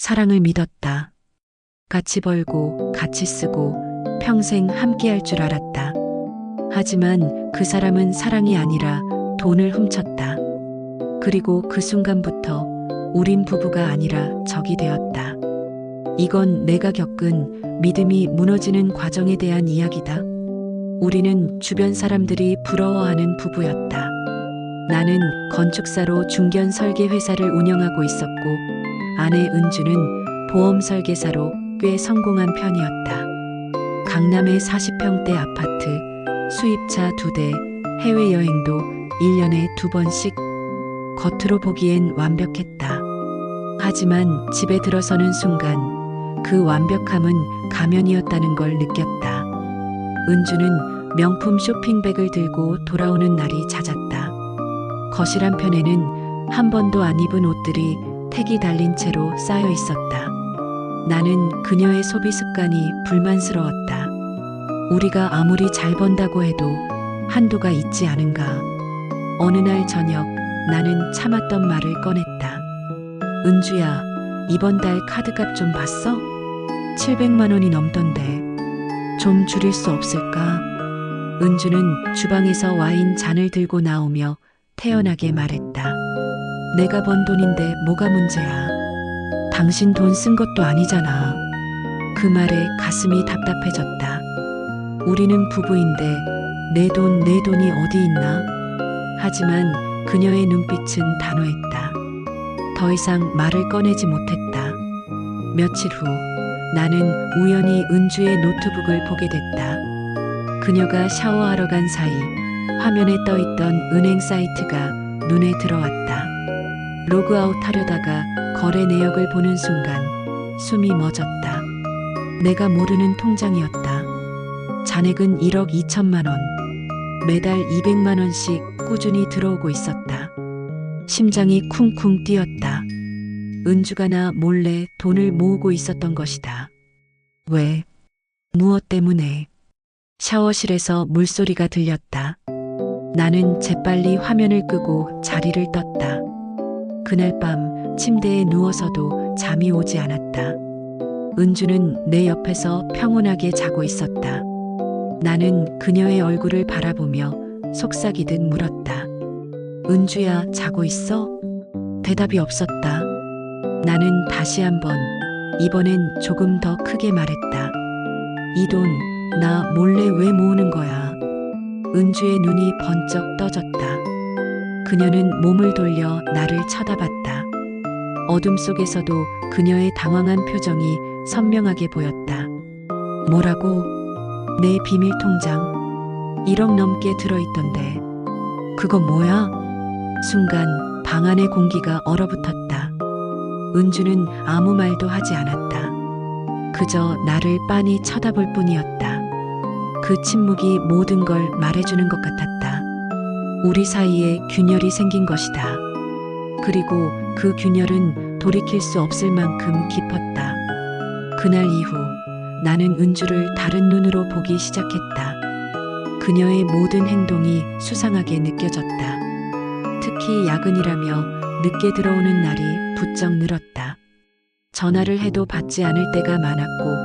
사랑을 믿었다. 같이 벌고 같이 쓰고 평생 함께할 줄 알았다. 하지만 그 사람은 사랑이 아니라 돈을 훔쳤다. 그리고 그 순간부터 우린 부부가 아니라 적이 되었다. 이건 내가 겪은 믿음이 무너지는 과정에 대한 이야기다. 우리는 주변 사람들이 부러워하는 부부였다. 나는 건축사로 중견 설계 회사를 운영하고 있었고, 아내 은주는 보험 설계사로 꽤 성공한 편이었다. 강남의 40평대 아파트, 수입차 2대, 해외여행도 1년에 2번씩. 겉으로 보기엔 완벽했다. 하지만 집에 들어서는 순간 그 완벽함은 가면이었다는 걸 느꼈다. 은주는 명품 쇼핑백을 들고 돌아오는 날이 잦았다. 거실 한편에는 한 번도 안 입은 옷들이 택이 달린 채로 쌓여 있었다. 나는 그녀의 소비 습관이 불만스러웠다. 우리가 아무리 잘 번다고 해도 한도가 있지 않은가. 어느 날 저녁 나는 참았던 말을 꺼냈다. 은주야, 이번 달 카드값 좀 봤어? 700만 원이 넘던데 좀 줄일 수 없을까? 은주는 주방에서 와인 잔을 들고 나오며 태연하게 말했다. 내가 번 돈인데 뭐가 문제야? 당신 돈 쓴 것도 아니잖아. 그 말에 가슴이 답답해졌다. 우리는 부부인데 내 돈이 어디 있나? 하지만 그녀의 눈빛은 단호했다. 더 이상 말을 꺼내지 못했다. 며칠 후 나는 우연히 은주의 노트북을 보게 됐다. 그녀가 샤워하러 간 사이 화면에 떠있던 은행 사이트가 눈에 들어왔다. 로그아웃 하려다가 거래 내역을 보는 순간 숨이 멎었다. 내가 모르는 통장이었다. 잔액은 1억 2천만 원. 매달 200만 원씩 꾸준히 들어오고 있었다. 심장이 쿵쿵 뛰었다. 은주가 나 몰래 돈을 모으고 있었던 것이다. 왜? 무엇 때문에? 샤워실에서 물소리가 들렸다. 나는 재빨리 화면을 끄고 자리를 떴다. 그날 밤 침대에 누워서도 잠이 오지 않았다. 은주는 내 옆에서 평온하게 자고 있었다. 나는 그녀의 얼굴을 바라보며 속삭이듯 물었다. 은주야, 자고 있어? 대답이 없었다. 나는 다시 한번, 이번엔 조금 더 크게 말했다. 이 돈, 나 몰래 왜 모으는 거야? 은주의 눈이 번쩍 떠졌다. 그녀는 몸을 돌려 나를 쳐다봤다. 어둠 속에서도 그녀의 당황한 표정이 선명하게 보였다. 뭐라고? 내 비밀 통장 1억 넘게 들어있던데 그거 뭐야? 순간 방 안의 공기가 얼어붙었다. 은주는 아무 말도 하지 않았다. 그저 나를 빤히 쳐다볼 뿐이었다. 그 침묵이 모든 걸 말해주는 것 같았다. 우리 사이에 균열이 생긴 것이다. 그리고 그 균열은 돌이킬 수 없을 만큼 깊었다. 그날 이후 나는 은주를 다른 눈으로 보기 시작했다. 그녀의 모든 행동이 수상하게 느껴졌다. 특히 야근이라며 늦게 들어오는 날이 부쩍 늘었다. 전화를 해도 받지 않을 때가 많았고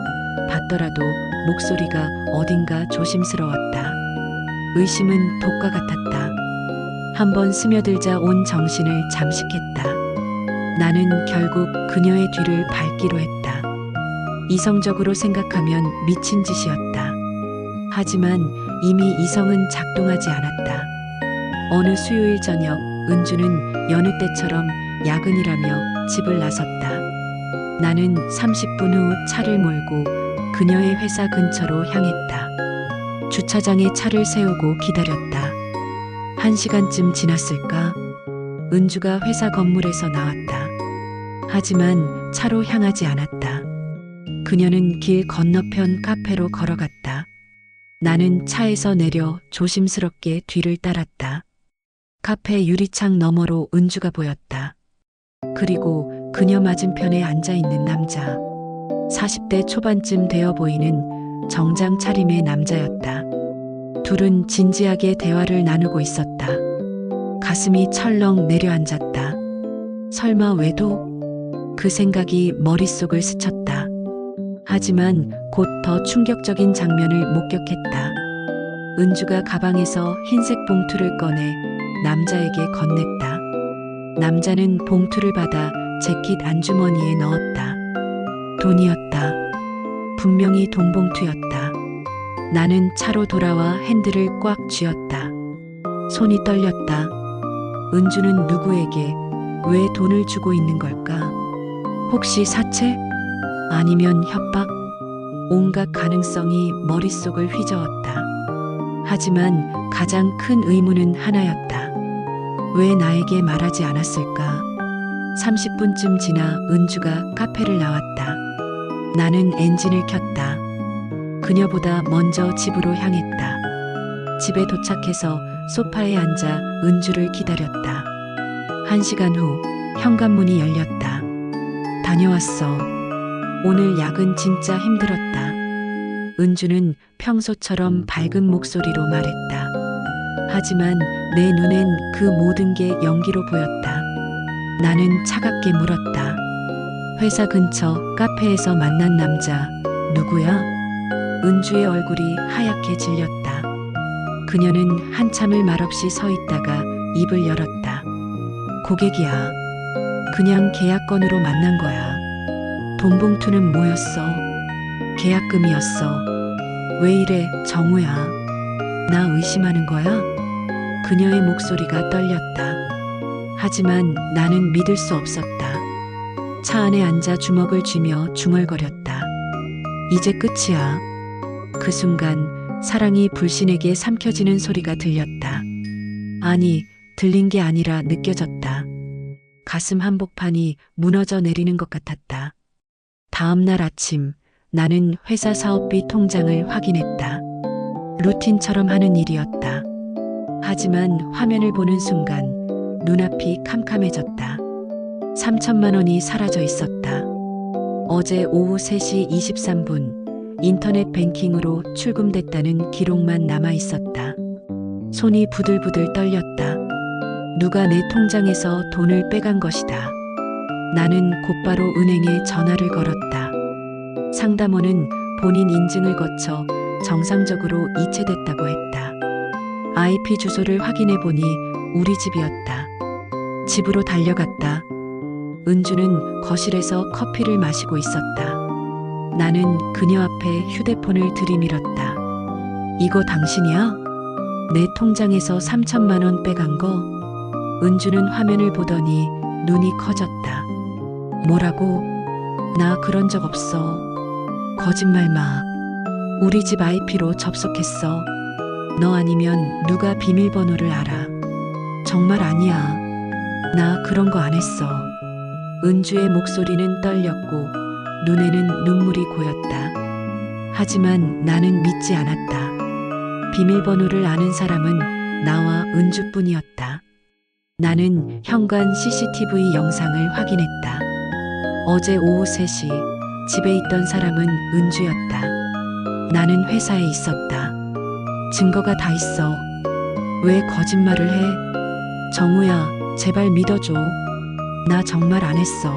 받더라도 목소리가 어딘가 조심스러웠다. 의심은 독과 같았다. 한번 스며들자 온 정신을 잠식했다. 나는 결국 그녀의 뒤를 밟기로 했다. 이성적으로 생각하면 미친 짓이었다. 하지만 이미 이성은 작동하지 않았다. 어느 수요일 저녁 은주는 여느 때처럼 야근이라며 집을 나섰다. 나는 30분 후 차를 몰고 그녀의 회사 근처로 향했다. 주차장에 차를 세우고 기다렸다. 1시간쯤 지났을까? 은주가 회사 건물에서 나왔다. 하지만 차로 향하지 않았다. 그녀는 길 건너편 카페로 걸어갔다. 나는 차에서 내려 조심스럽게 뒤를 따랐다. 카페 유리창 너머로 은주가 보였다. 그리고 그녀 맞은편에 앉아있는 남자. 40대 초반쯤 되어 보이는 정장 차림의 남자였다. 둘은 진지하게 대화를 나누고 있었다. 가슴이 철렁 내려앉았다. 설마 외도? 그 생각이 머릿속을 스쳤다. 하지만 곧 더 충격적인 장면을 목격했다. 은주가 가방에서 흰색 봉투를 꺼내 남자에게 건넸다. 남자는 봉투를 받아 재킷 안주머니에 넣었다. 돈이었다. 분명히 돈 봉투였다. 나는 차로 돌아와 핸들을 꽉 쥐었다. 손이 떨렸다. 은주는 누구에게 왜 돈을 주고 있는 걸까? 혹시 사채? 아니면 협박? 온갖 가능성이 머릿속을 휘저었다. 하지만 가장 큰 의문은 하나였다. 왜 나에게 말하지 않았을까? 30분쯤 지나 은주가 카페를 나왔다. 나는 엔진을 켰다. 그녀보다 먼저 집으로 향했다. 집에 도착해서 소파에 앉아 은주를 기다렸다. 1시간 후 현관문이 열렸다. 다녀왔어. 오늘 야근 진짜 힘들었다. 은주는 평소처럼 밝은 목소리로 말했다. 하지만 내 눈엔 그 모든 게 연기로 보였다. 나는 차갑게 물었다. 회사 근처 카페에서 만난 남자 누구야? 은주의 얼굴이 하얗게 질렸다. 그녀는 한참을 말없이 서 있다가 입을 열었다. 고객이야. 그냥 계약건으로 만난 거야. 돈 봉투는 뭐였어? 계약금이었어. 왜 이래, 정우야? 나 의심하는 거야? 그녀의 목소리가 떨렸다. 하지만 나는 믿을 수 없었다. 차 안에 앉아 주먹을 쥐며 중얼거렸다. 이제 끝이야. 그 순간 사랑이 불신에게 삼켜지는 소리가 들렸다. 아니, 들린 게 아니라 느껴졌다. 가슴 한복판이 무너져 내리는 것 같았다. 다음 날 아침, 나는 회사 사업비 통장을 확인했다. 루틴처럼 하는 일이었다. 하지만 화면을 보는 순간 눈앞이 캄캄해졌다. 3천만 원이 사라져 있었다. 어제 오후 3시 23분 인터넷 뱅킹으로 출금됐다는 기록만 남아 있었다. 손이 부들부들 떨렸다. 누가 내 통장에서 돈을 빼간 것이다. 나는 곧바로 은행에 전화를 걸었다. 상담원은 본인 인증을 거쳐 정상적으로 이체됐다고 했다. IP 주소를 확인해 보니 우리 집이었다. 집으로 달려갔다. 은주는 거실에서 커피를 마시고 있었다. 나는 그녀 앞에 휴대폰을 들이밀었다. 이거 당신이야? 내 통장에서 3천만 원 빼간 거? 은주는 화면을 보더니 눈이 커졌다. 뭐라고? 나 그런 적 없어. 거짓말 마. 우리 집 IP로 접속했어. 너 아니면 누가 비밀번호를 알아. 정말 아니야. 나 그런 거 안 했어. 은주의 목소리는 떨렸고 눈에는 눈물이 고였다. 하지만 나는 믿지 않았다. 비밀번호를 아는 사람은 나와 은주뿐이었다. 나는 현관 CCTV 영상을 확인했다. 어제 오후 3시 집에 있던 사람은 은주였다. 나는 회사에 있었다. 증거가 다 있어. 왜 거짓말을 해? 정우야, 제발 믿어줘. 나 정말 안 했어.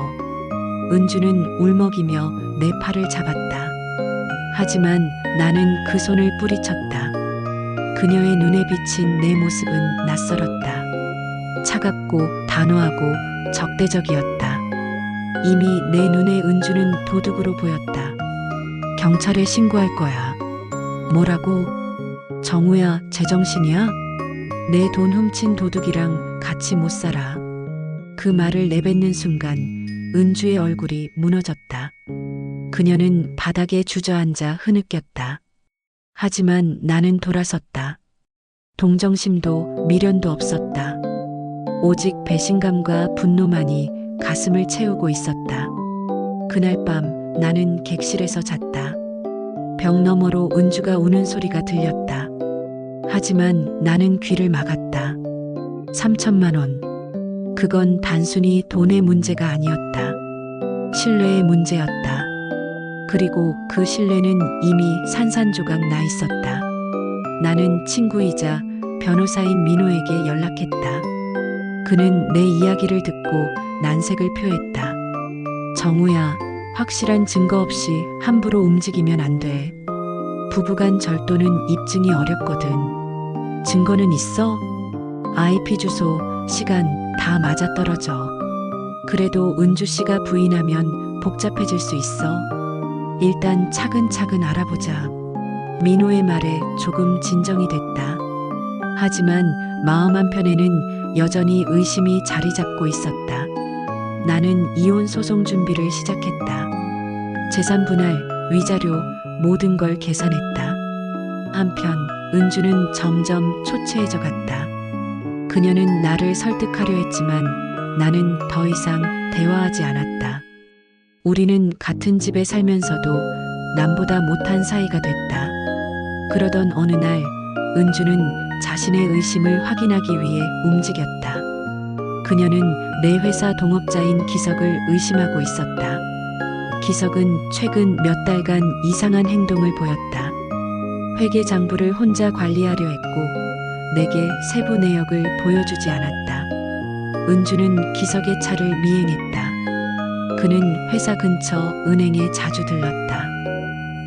은주는 울먹이며 내 팔을 잡았다. 하지만 나는 그 손을 뿌리쳤다. 그녀의 눈에 비친 내 모습은 낯설었다. 차갑고 단호하고 적대적이었다. 이미 내 눈에 은주는 도둑으로 보였다. 경찰에 신고할 거야. 뭐라고? 정우야, 제정신이야? 내 돈 훔친 도둑이랑 같이 못 살아. 그 말을 내뱉는 순간 은주의 얼굴이 무너졌다. 그녀는 바닥에 주저앉아 흐느꼈다. 하지만 나는 돌아섰다. 동정심도 미련도 없었다. 오직 배신감과 분노만이 가슴을 채우고 있었다. 그날 밤 나는 객실에서 잤다. 벽 너머로 은주가 우는 소리가 들렸다. 하지만 나는 귀를 막았다. 3천만 원. 그건 단순히 돈의 문제가 아니었다. 신뢰의 문제였다. 그리고 그 신뢰는 이미 산산조각 나 있었다. 나는 친구이자 변호사인 민호에게 연락했다. 그는 내 이야기를 듣고 난색을 표했다. 정우야, 확실한 증거 없이 함부로 움직이면 안 돼. 부부간 절도는 입증이 어렵거든. 증거는 있어? IP 주소, 시간 다 맞아떨어져. 그래도 은주 씨가 부인하면 복잡해질 수 있어. 일단 차근차근 알아보자. 민호의 말에 조금 진정이 됐다. 하지만 마음 한편에는 여전히 의심이 자리 잡고 있었다. 나는 이혼 소송 준비를 시작했다. 재산 분할, 위자료, 모든 걸 계산했다. 한편 은주는 점점 초췌해져 갔다. 그녀는 나를 설득하려 했지만 나는 더 이상 대화하지 않았다. 우리는 같은 집에 살면서도 남보다 못한 사이가 됐다. 그러던 어느 날 은주는 자신의 의심을 확인하기 위해 움직였다. 그녀는 내 회사 동업자인 기석을 의심하고 있었다. 기석은 최근 몇 달간 이상한 행동을 보였다. 회계 장부를 혼자 관리하려 했고 내게 세부 내역을 보여주지 않았다. 은주는 기석의 차를 미행했다. 그는 회사 근처 은행에 자주 들렀다.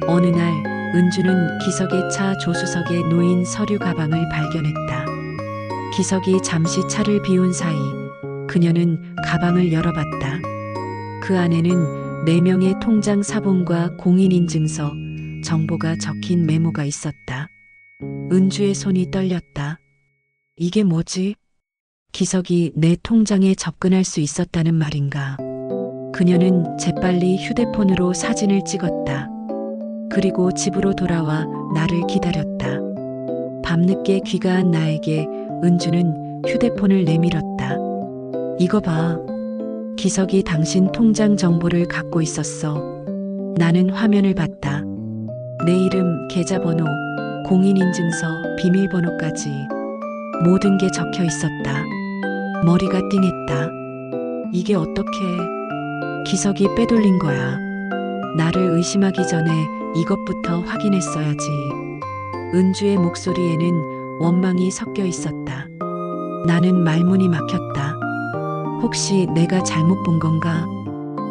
어느 날 은주는 기석의 차 조수석에 놓인 서류 가방을 발견했다. 기석이 잠시 차를 비운 사이 그녀는 가방을 열어봤다. 그 안에는 4명의 통장 사본과 공인인증서, 정보가 적힌 메모가 있었다. 은주의 손이 떨렸다. 이게 뭐지? 기석이 내 통장에 접근할 수 있었다는 말인가? 그녀는 재빨리 휴대폰으로 사진을 찍었다. 그리고 집으로 돌아와 나를 기다렸다. 밤늦게 귀가한 나에게 은주는 휴대폰을 내밀었다. 이거 봐. 기석이 당신 통장 정보를 갖고 있었어. 나는 화면을 봤다. 내 이름, 계좌번호, 공인인증서, 비밀번호까지 모든 게 적혀 있었다. 머리가 띵했다. 이게 어떻게 기석이 빼돌린 거야. 나를 의심하기 전에 이것부터 확인했어야지. 은주의 목소리에는 원망이 섞여 있었다. 나는 말문이 막혔다. 혹시 내가 잘못 본 건가?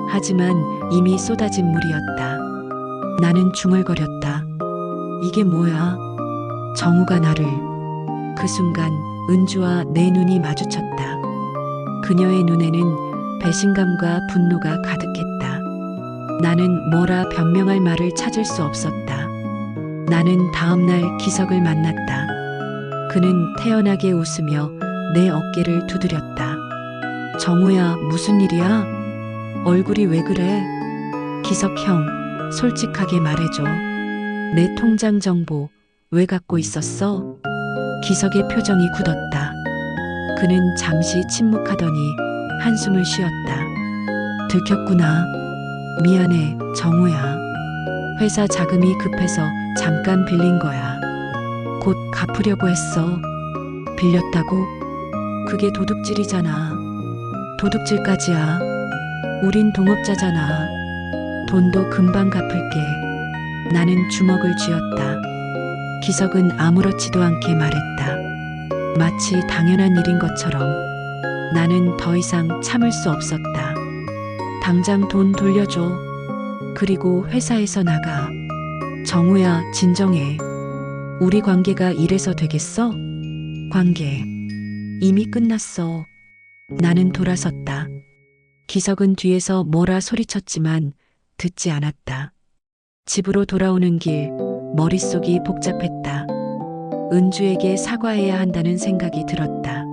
하지만 이미 쏟아진 물이었다. 나는 중얼거렸다. 이게 뭐야? 정우가 나를. 그 순간 은주와 내 눈이 마주쳤다. 그녀의 눈에는 배신감과 분노가 가득했다. 나는 뭐라 변명할 말을 찾을 수 없었다. 나는 다음날 기석을 만났다. 그는 태연하게 웃으며 내 어깨를 두드렸다. 정우야, 무슨 일이야? 얼굴이 왜 그래? 기석 형, 솔직하게 말해줘. 내 통장 정보 왜 갖고 있었어? 기석의 표정이 굳었다. 그는 잠시 침묵하더니 한숨을 쉬었다. 들켰구나. 미안해, 정우야. 회사 자금이 급해서 잠깐 빌린 거야. 곧 갚으려고 했어. 빌렸다고? 그게 도둑질이잖아. 도둑질까지야. 우린 동업자잖아. 돈도 금방 갚을게. 나는 주먹을 쥐었다. 기석은 아무렇지도 않게 말했다. 마치 당연한 일인 것처럼. 나는 더 이상 참을 수 없었다. 당장 돈 돌려줘. 그리고 회사에서 나가. 정우야, 진정해. 우리 관계가 이래서 되겠어? 관계. 이미 끝났어. 나는 돌아섰다. 기석은 뒤에서 뭐라 소리쳤지만 듣지 않았다. 집으로 돌아오는 길, 머릿속이 복잡했다. 은주에게 사과해야 한다는 생각이 들었다.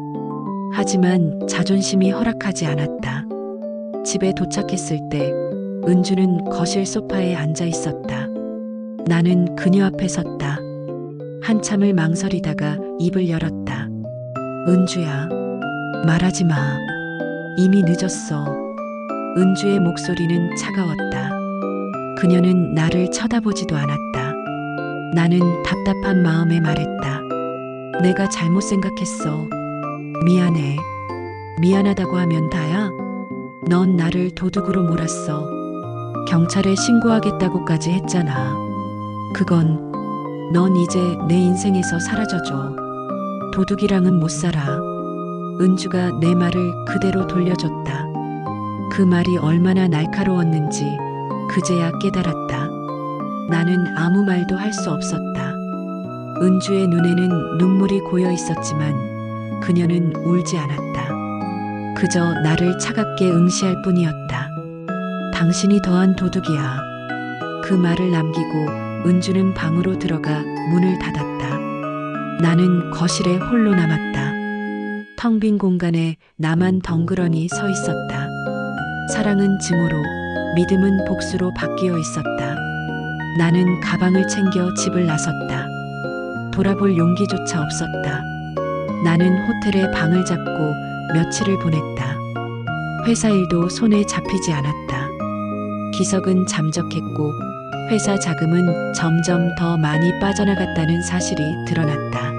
하지만 자존심이 허락하지 않았다. 집에 도착했을 때 은주는 거실 소파에 앉아 있었다. 나는 그녀 앞에 섰다. 한참을 망설이다가 입을 열었다. 은주야, 말하지 마. 이미 늦었어. 은주의 목소리는 차가웠다. 그녀는 나를 쳐다보지도 않았다. 나는 답답한 마음에 말했다. 내가 잘못 생각했어. 미안해. 미안하다고 하면 다야? 넌 나를 도둑으로 몰았어. 경찰에 신고하겠다고까지 했잖아. 그건 넌 이제 내 인생에서 사라져줘. 도둑이랑은 못 살아. 은주가 내 말을 그대로 돌려줬다. 그 말이 얼마나 날카로웠는지 그제야 깨달았다. 나는 아무 말도 할 수 없었다. 은주의 눈에는 눈물이 고여 있었지만 그녀는 울지 않았다. 그저 나를 차갑게 응시할 뿐이었다. 당신이 더한 도둑이야. 그 말을 남기고 은주는 방으로 들어가 문을 닫았다. 나는 거실에 홀로 남았다. 텅 빈 공간에 나만 덩그러니 서 있었다. 사랑은 증오로, 믿음은 복수로 바뀌어 있었다. 나는 가방을 챙겨 집을 나섰다. 돌아볼 용기조차 없었다. 나는 호텔에 방을 잡고 며칠을 보냈다. 회사 일도 손에 잡히지 않았다. 기석은 잠적했고 회사 자금은 점점 더 많이 빠져나갔다는 사실이 드러났다.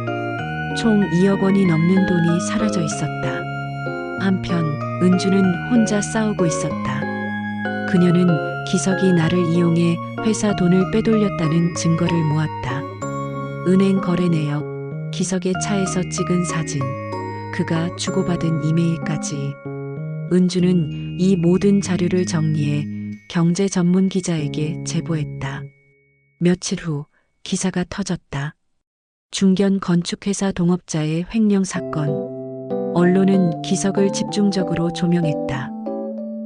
총 2억 원이 넘는 돈이 사라져 있었다. 한편 은주는 혼자 싸우고 있었다. 그녀는 기석이 나를 이용해 회사 돈을 빼돌렸다는 증거를 모았다. 은행 거래 내역, 기석의 차에서 찍은 사진, 그가 주고받은 이메일까지. 은주는 이 모든 자료를 정리해 경제 전문 기자에게 제보했다. 며칠 후 기사가 터졌다. 중견 건축회사 동업자의 횡령 사건. 언론은 기석을 집중적으로 조명했다.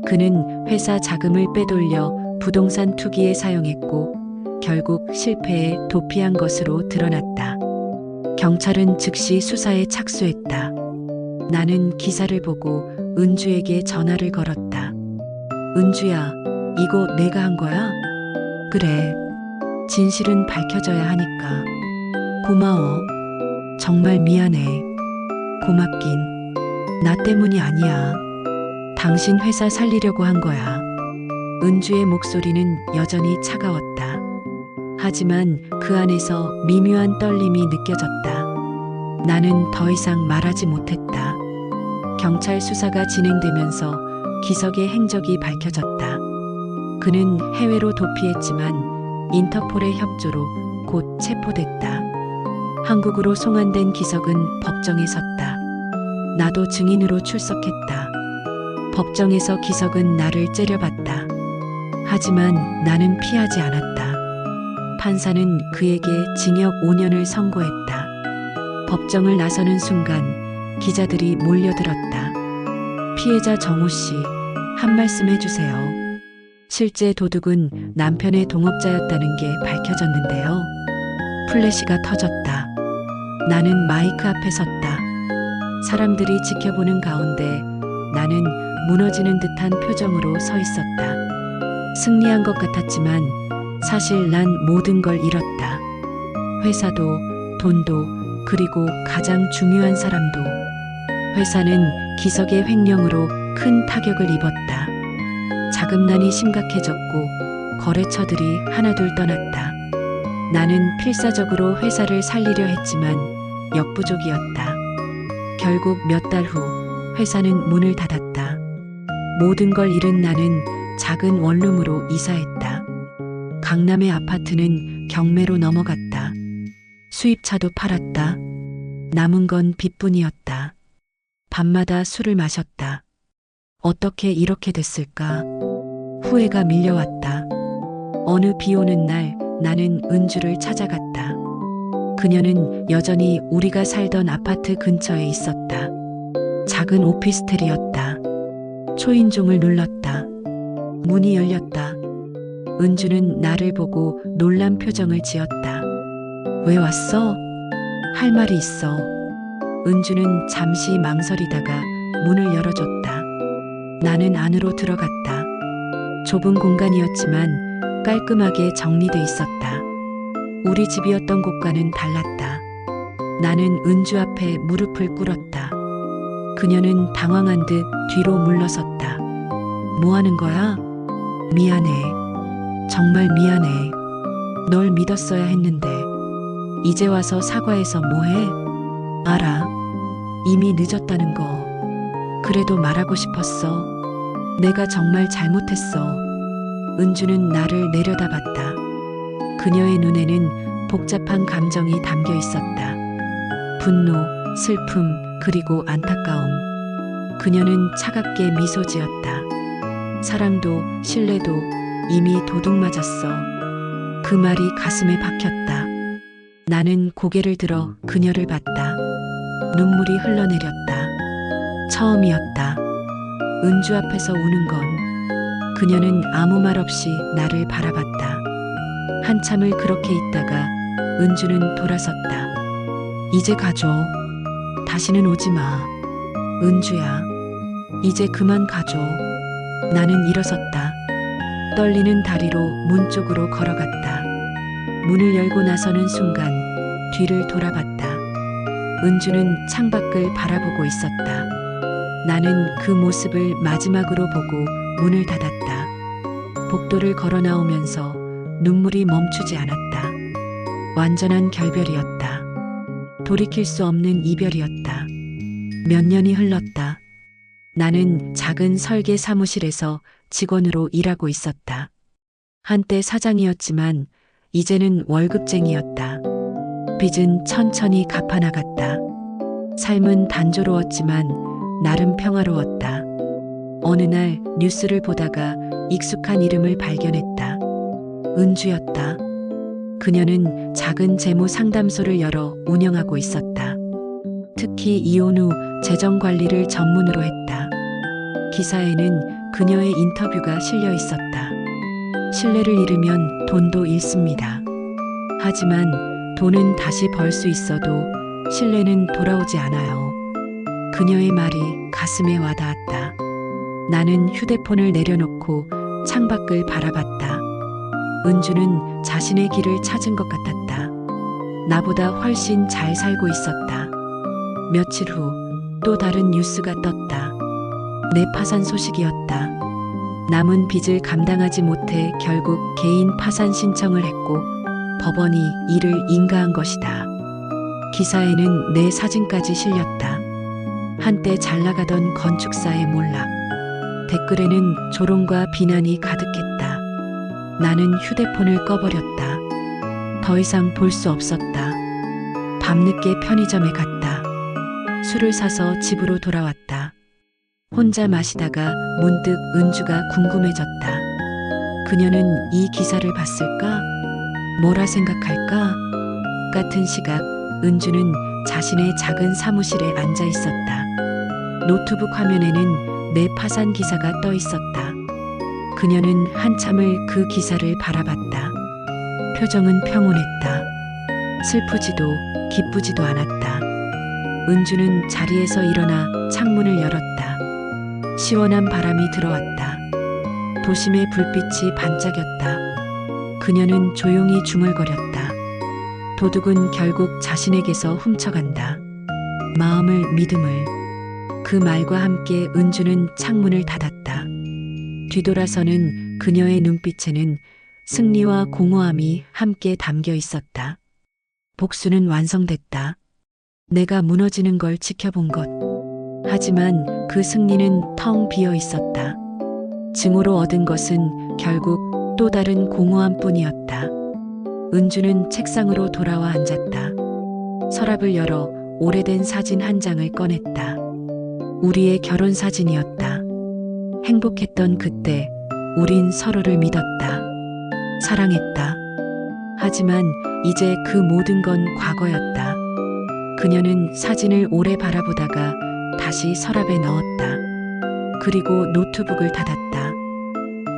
그는 회사 자금을 빼돌려 부동산 투기에 사용했고 결국 실패에 도피한 것으로 드러났다. 경찰은 즉시 수사에 착수했다. 나는 기사를 보고 은주에게 전화를 걸었다. 은주야, 이거 내가 한 거야? 그래. 진실은 밝혀져야 하니까. 고마워. 정말 미안해. 고맙긴. 나 때문이 아니야. 당신 회사 살리려고 한 거야. 은주의 목소리는 여전히 차가웠다. 하지만 그 안에서 미묘한 떨림이 느껴졌다. 나는 더 이상 말하지 못했다. 경찰 수사가 진행되면서 기석의 행적이 밝혀졌다. 그는 해외로 도피했지만 인터폴의 협조로 곧 체포됐다. 한국으로 송환된 기석은 법정에 섰다. 나도 증인으로 출석했다. 법정에서 기석은 나를 째려봤다. 하지만 나는 피하지 않았다. 판사는 그에게 징역 5년을 선고했다. 법정을 나서는 순간 기자들이 몰려들었다. 피해자 정호 씨, 한 말씀 해주세요. 실제 도둑은 남편의 동업자였다는 게 밝혀졌는데요. 플래시가 터졌다. 나는 마이크 앞에 섰다. 사람들이 지켜보는 가운데 나는 무너지는 듯한 표정으로 서 있었다. 승리한 것 같았지만 사실 난 모든 걸 잃었다. 회사도, 돈도, 그리고 가장 중요한 사람도. 회사는 기석의 횡령으로 큰 타격을 입었다. 자금난이 심각해졌고 거래처들이 하나둘 떠났다. 나는 필사적으로 회사를 살리려 했지만 역부족이었다. 결국 몇 달 후 회사는 문을 닫았다. 모든 걸 잃은 나는 작은 원룸으로 이사했다. 강남의 아파트는 경매로 넘어갔다. 수입차도 팔았다. 남은 건 빚뿐이었다. 밤마다 술을 마셨다. 어떻게 이렇게 됐을까? 후회가 밀려왔다. 어느 비 오는 날 나는 은주를 찾아갔다. 그녀는 여전히 우리가 살던 아파트 근처에 있었다. 작은 오피스텔이었다. 초인종을 눌렀다. 문이 열렸다. 은주는 나를 보고 놀란 표정을 지었다. 왜 왔어? 할 말이 있어. 은주는 잠시 망설이다가 문을 열어줬다. 나는 안으로 들어갔다. 좁은 공간이었지만 깔끔하게 정리돼 있었다. 우리 집이었던 곳과는 달랐다. 나는 은주 앞에 무릎을 꿇었다. 그녀는 당황한 듯 뒤로 물러섰다. 뭐 하는 거야? 미안해. 정말 미안해. 널 믿었어야 했는데. 이제 와서 사과해서 뭐해? 알아. 이미 늦었다는 거. 그래도 말하고 싶었어. 내가 정말 잘못했어. 은주는 나를 내려다봤다. 그녀의 눈에는 복잡한 감정이 담겨 있었다. 분노, 슬픔, 그리고 안타까움. 그녀는 차갑게 미소 지었다. 사랑도 신뢰도 이미 도둑맞았어. 그 말이 가슴에 박혔다. 나는 고개를 들어 그녀를 봤다. 눈물이 흘러내렸다. 처음이었다. 은주 앞에서 우는 건. 그녀는 아무 말 없이 나를 바라봤다. 한참을 그렇게 있다가 은주는 돌아섰다. 이제 가줘. 다시는 오지 마. 은주야, 이제 그만 가줘. 나는 일어섰다. 떨리는 다리로 문 쪽으로 걸어갔다. 문을 열고 나서는 순간 뒤를 돌아봤다. 은주는 창밖을 바라보고 있었다. 나는 그 모습을 마지막으로 보고 문을 닫았다. 복도를 걸어 나오면서 눈물이 멈추지 않았다. 완전한 결별이었다. 돌이킬 수 없는 이별이었다. 몇 년이 흘렀다. 나는 작은 설계 사무실에서 직원으로 일하고 있었다. 한때 사장이었지만 이제는 월급쟁이였다. 빚은 천천히 갚아나갔다. 삶은 단조로웠지만 나름 평화로웠다. 어느 날 뉴스를 보다가 익숙한 이름을 발견했다. 은주였다. 그녀는 작은 재무 상담소를 열어 운영하고 있었다. 특히 이혼 후 재정 관리를 전문으로 했다. 기사에는 그녀의 인터뷰가 실려 있었다. 신뢰를 잃으면 돈도 잃습니다. 하지만 돈은 다시 벌 수 있어도 신뢰는 돌아오지 않아요. 그녀의 말이 가슴에 와닿았다. 나는 휴대폰을 내려놓고 창밖을 바라봤다. 은주는 자신의 길을 찾은 것 같았다. 나보다 훨씬 잘 살고 있었다. 며칠 후 또 다른 뉴스가 떴다. 내 파산 소식이었다. 남은 빚을 감당하지 못해 결국 개인 파산 신청을 했고 법원이 이를 인가한 것이다. 기사에는 내 사진까지 실렸다. 한때 잘 나가던 건축사의 몰락. 댓글에는 조롱과 비난이 가득했다. 나는 휴대폰을 꺼버렸다. 더 이상 볼 수 없었다. 밤늦게 편의점에 갔다. 술을 사서 집으로 돌아왔다. 혼자 마시다가 문득 은주가 궁금해졌다. 그녀는 이 기사를 봤을까? 뭐라 생각할까? 같은 시각 은주는 자신의 작은 사무실에 앉아 있었다. 노트북 화면에는 내 파산 기사가 떠 있었다. 그녀는 한참을 그 기사를 바라봤다. 표정은 평온했다. 슬프지도 기쁘지도 않았다. 은주는 자리에서 일어나 창문을 열었다. 시원한 바람이 들어왔다. 도심의 불빛이 반짝였다. 그녀는 조용히 중얼거렸다. 도둑은 결국 자신에게서 훔쳐간다. 마음을 믿음을. 그 말과 함께 은주는 창문을 닫았다. 뒤돌아서는 그녀의 눈빛에는 승리와 공허함이 함께 담겨 있었다. 복수는 완성됐다. 내가 무너지는 걸 지켜본 것. 하지만 그 승리는 텅 비어 있었다. 증오로 얻은 것은 결국 또 다른 공허함 뿐이었다. 은주는 책상으로 돌아와 앉았다. 서랍을 열어 오래된 사진 한 장을 꺼냈다. 우리의 결혼 사진이었다. 행복했던 그때 우린 서로를 믿었다. 사랑했다. 하지만 이제 그 모든 건 과거였다. 그녀는 사진을 오래 바라보다가 다시 서랍에 넣었다. 그리고 노트북을 닫았다.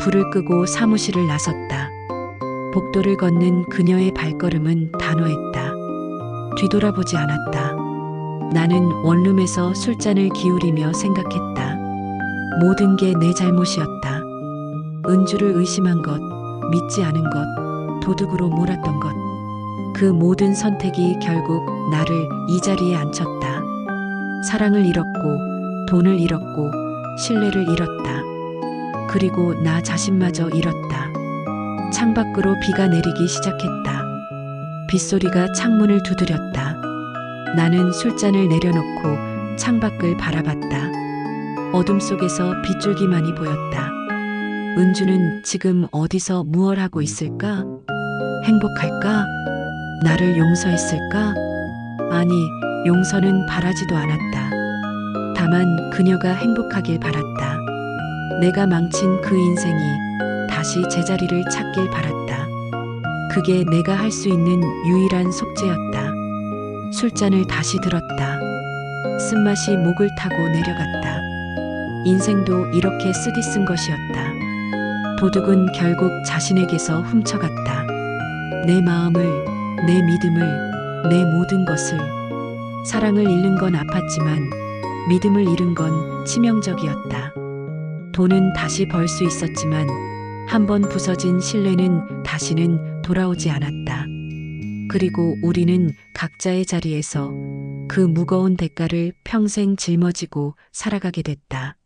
불을 끄고 사무실을 나섰다. 복도를 걷는 그녀의 발걸음은 단호했다. 뒤돌아보지 않았다. 나는 원룸에서 술잔을 기울이며 생각했다. 모든 게 내 잘못이었다. 은주를 의심한 것, 믿지 않은 것, 도둑으로 몰았던 것. 그 모든 선택이 결국 나를 이 자리에 앉혔다. 사랑을 잃었고, 돈을 잃었고, 신뢰를 잃었다. 그리고 나 자신마저 잃었다. 창밖으로 비가 내리기 시작했다. 빗소리가 창문을 두드렸다. 나는 술잔을 내려놓고 창밖을 바라봤다. 어둠 속에서 빗줄기만이 보였다. 은주는 지금 어디서 무얼 하고 있을까? 행복할까? 나를 용서했을까? 아니, 용서는 바라지도 않았다. 다만 그녀가 행복하길 바랐다. 내가 망친 그 인생이 다시 제자리를 찾길 바랐다. 그게 내가 할 수 있는 유일한 속죄였다. 술잔을 다시 들었다. 쓴맛이 목을 타고 내려갔다. 인생도 이렇게 쓰디쓴 것이었다. 도둑은 결국 자신에게서 훔쳐갔다. 내 마음을, 내 믿음을, 내 모든 것을. 사랑을 잃는 건 아팠지만 믿음을 잃은 건 치명적이었다. 돈은 다시 벌 수 있었지만 한번 부서진 신뢰는 다시는 돌아오지 않았다. 그리고 우리는 각자의 자리에서 그 무거운 대가를 평생 짊어지고 살아가게 됐다.